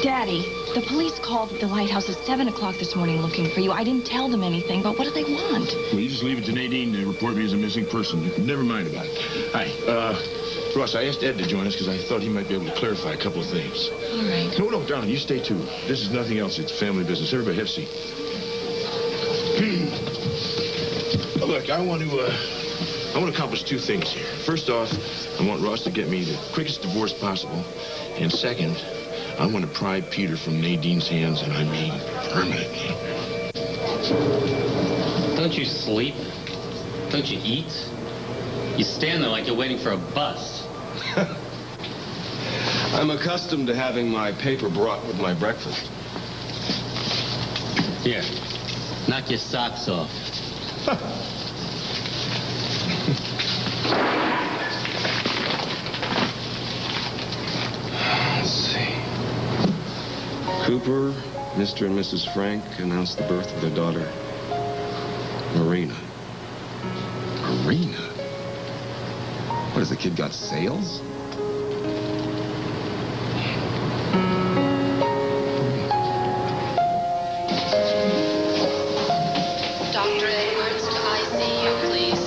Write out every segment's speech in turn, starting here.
Daddy, the police called at the lighthouse at 7 o'clock this morning looking for you. I didn't tell them anything, but what do they want? Well, you just leave it to Nadine to report me as a missing person. Never mind about it. Hi, Ross, I asked Ed to join us because I thought he might be able to clarify a couple of things. All right. No, darling, you stay too. This is nothing else. It's family business. Everybody have a seat. Look, I want to accomplish two things here. First off, I want Ross to get me the quickest divorce possible. And second, I want to pry Peter from Nadine's hands, and I mean permanently. Don't you sleep? Don't you eat? You stand there like you're waiting for a bus. I'm accustomed to having my paper brought with my breakfast. Here, knock your socks off. Let's see. Cooper, Mr. and Mrs. Frank announced the birth of their daughter, Marina. Marina? What, has the kid got sales? Dr. Edwards to ICU, please.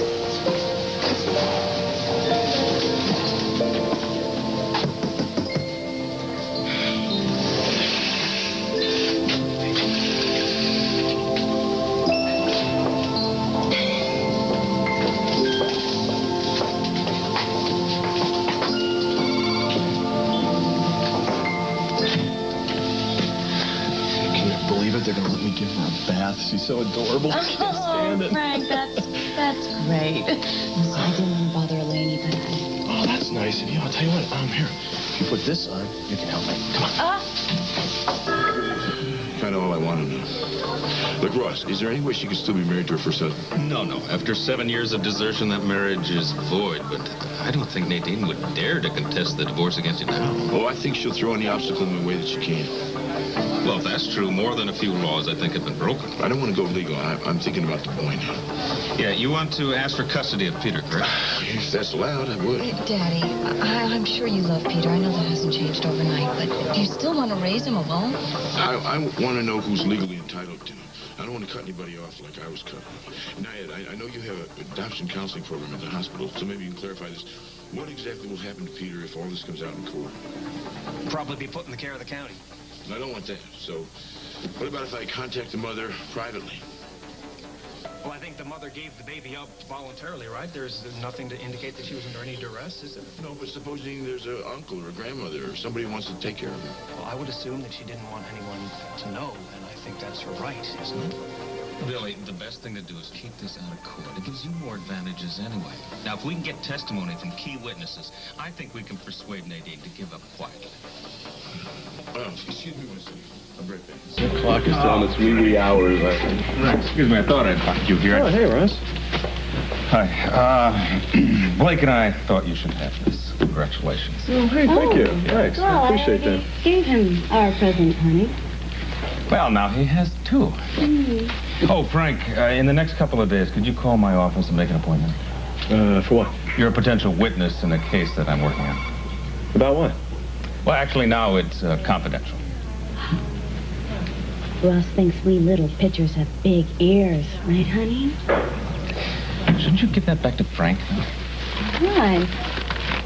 They're gonna let me give her a bath. She's so adorable. I can't stand it. Frank, that's great. Listen, I didn't want to bother Eleni, but Oh, that's nice of you. I'll tell you what, I'm here. If you put this on, you can help me. Come on. Kind of all I want to know. Look, Ross, is there any way she could still be married to her first husband? No. After 7 years of desertion, that marriage is void. But I don't think Nadine would dare to contest the divorce against you now. Oh, I think she'll throw any obstacle in the way that she can. Well, if that's true, more than a few laws, I think, have been broken. I don't want to go legal. I'm thinking about the boy now. Yeah, you want to ask for custody of Peter, correct? If that's allowed, I would. Daddy, I'm sure you love Peter. I know that hasn't changed overnight, but do you still want to raise him alone? I want to know who's legally entitled to him. I don't want to cut anybody off like I was cut. Now, Ed, I know you have an adoption counseling program at the hospital, so maybe you can clarify this. What exactly will happen to Peter if all this comes out in court? Probably be put in the care of the county. I don't want that. So, what about if I contact the mother privately? Well, I think the mother gave the baby up voluntarily, right? There's nothing to indicate that she was under any duress, is there? No, but supposing there's an uncle or a grandmother or somebody who wants to take care of her. Well, I would assume that she didn't want anyone to know, and I think that's her right, isn't it? Billy, the best thing to do is keep this out of court. It gives you more advantages anyway. Now, if we can get testimony from key witnesses, I think we can persuade Nadine to give up quietly. Excuse me one second. I'm right back. The clock is telling us wee hours, I think. Right, excuse me, I thought I'd find you here. Oh, hey, Russ. Hi. Blake and I thought you should have this. Congratulations. Oh, hey, thank you. Thanks. Well, I appreciate that. Gave him our present, honey. Well, now he has two. Oh, Frank, in the next couple of days, could you call my office and make an appointment? For what? You're a potential witness in a case that I'm working on. About what? Well, actually, now it's confidential. Ross thinks we little pitchers have big ears, right, honey? Shouldn't you give that back to Frank? Why?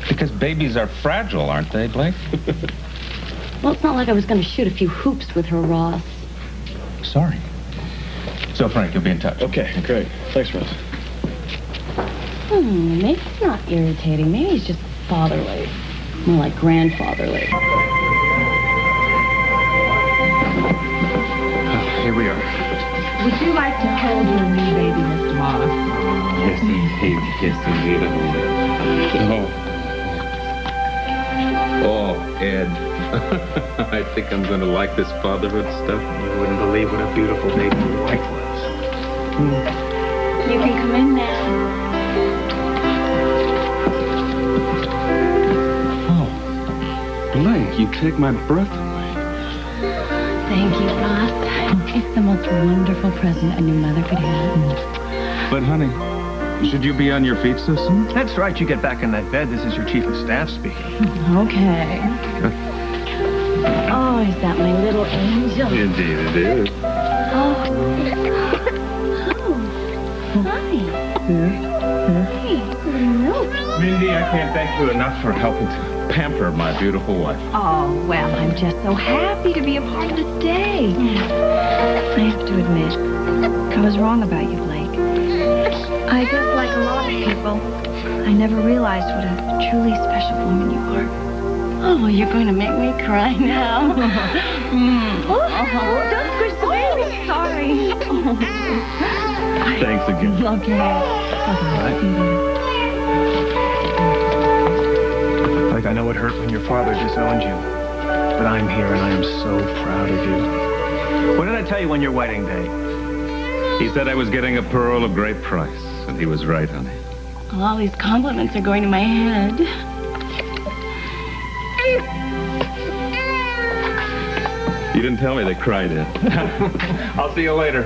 Because babies are fragile, aren't they, Blake? Well, it's not like I was going to shoot a few hoops with her, Ross. Sorry. So, Frank, you'll be in touch. Okay, great. Thanks, Russ. Maybe he's not irritating. Maybe he's just fatherly. More like grandfatherly. Here we are. Would you like to hold your new baby, Mr. Moss? Yes, indeed. Yes, indeed. Oh, Ed. I think I'm going to like this fatherhood stuff. You wouldn't believe what a beautiful baby your wife was. You can come in now. Blake, you take my breath away. Thank you, Ross. It's the most wonderful present a new mother could have. But, honey, should you be on your feet so soon? That's right. You get back in that bed. This is your chief of staff speaking. Okay. Oh, Oh, is that my little angel? Indeed it is. Oh. Oh. Hi. Hey. Hello. Mindy, I can't thank you enough for helping to pamper my beautiful wife. Oh, well, I'm just so happy to be a part of this day. I have to admit, I was wrong about you, Blake. I guess like a lot of people, I never realized what a truly special woman you are. Oh, you're going to make me cry now. Oh, don't squish the baby. Sorry. Thanks again. Like, I know it hurt when your father disowned you, but I'm here and I am so proud of you. What did I tell you on your wedding day? He said I was getting a pearl of great price, and he was right, honey. Well, all these compliments are going to my head. You didn't tell me they cried in. I'll see you later.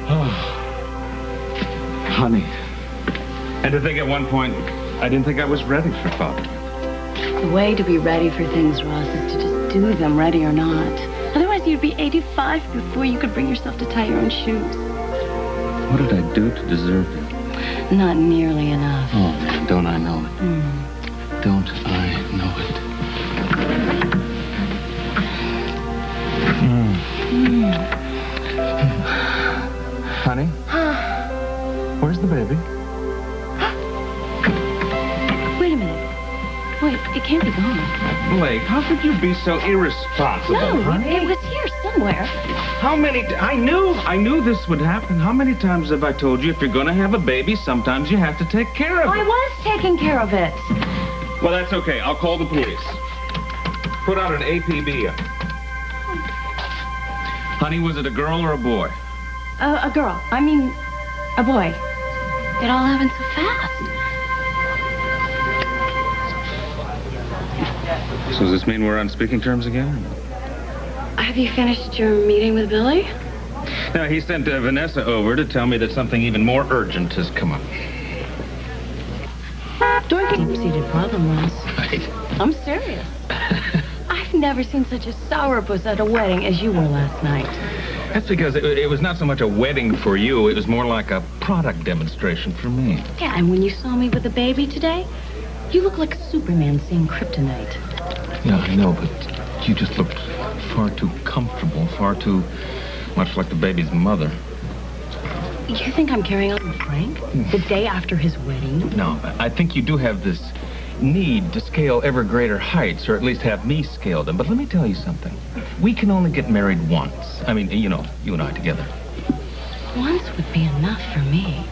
Oh, honey. And to think at one point, I didn't think I was ready for father. The way to be ready for things, Ross, is to just do them, ready or not. Otherwise, you'd be 85 before you could bring yourself to tie your own shoes. What did I do to deserve you? Not nearly enough. Oh, man, don't I know it? Don't I know it? Honey? Where's the baby? Wait a minute. Wait, it can't be gone. Blake, how could you be so irresponsible? No, huh? it was here somewhere. How many... I knew this would happen. How many times have I told you if you're going to have a baby, sometimes you have to take care of it? I was taking care of it. Well, that's okay. I'll call the police. Put out an APB. Honey, was it a girl or a boy? A girl. I mean, a boy. It all happened so fast. So does this mean we're on speaking terms again? Have you finished your meeting with Billy? No, he sent Vanessa over to tell me that something even more urgent has come up. Don't get a deep-seated problem, Ross. Right. I'm serious. I've never seen such a sourpuss at a wedding as you were last night. That's because it was not so much a wedding for you, it was more like a product demonstration for me. Yeah, and when you saw me with the baby today, you look like Superman seeing kryptonite. Yeah, I know, but you just looked far too comfortable, far too much like the baby's mother. You think I'm carrying on with Frank? The day after his wedding? No, I think you do have this need to scale ever greater heights, or at least have me scale them. But let me tell you something. We can only get married once. I mean, you know, you and I together. Once would be enough for me.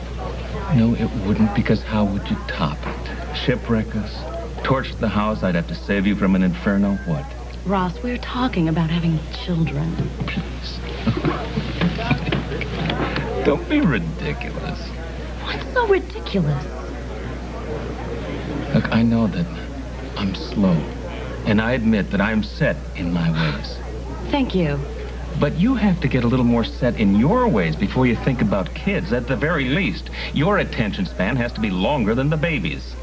No, it wouldn't, because how would you top it? Shipwreck us? Torch the house? I'd have to save you from an inferno? What? Ross, we're talking about having children. Please. Don't be ridiculous. What's so ridiculous? Look, I know that I'm slow, and I admit that I'm set in my ways. Thank you. But you have to get a little more set in your ways before you think about kids. At the very least, your attention span has to be longer than the baby's.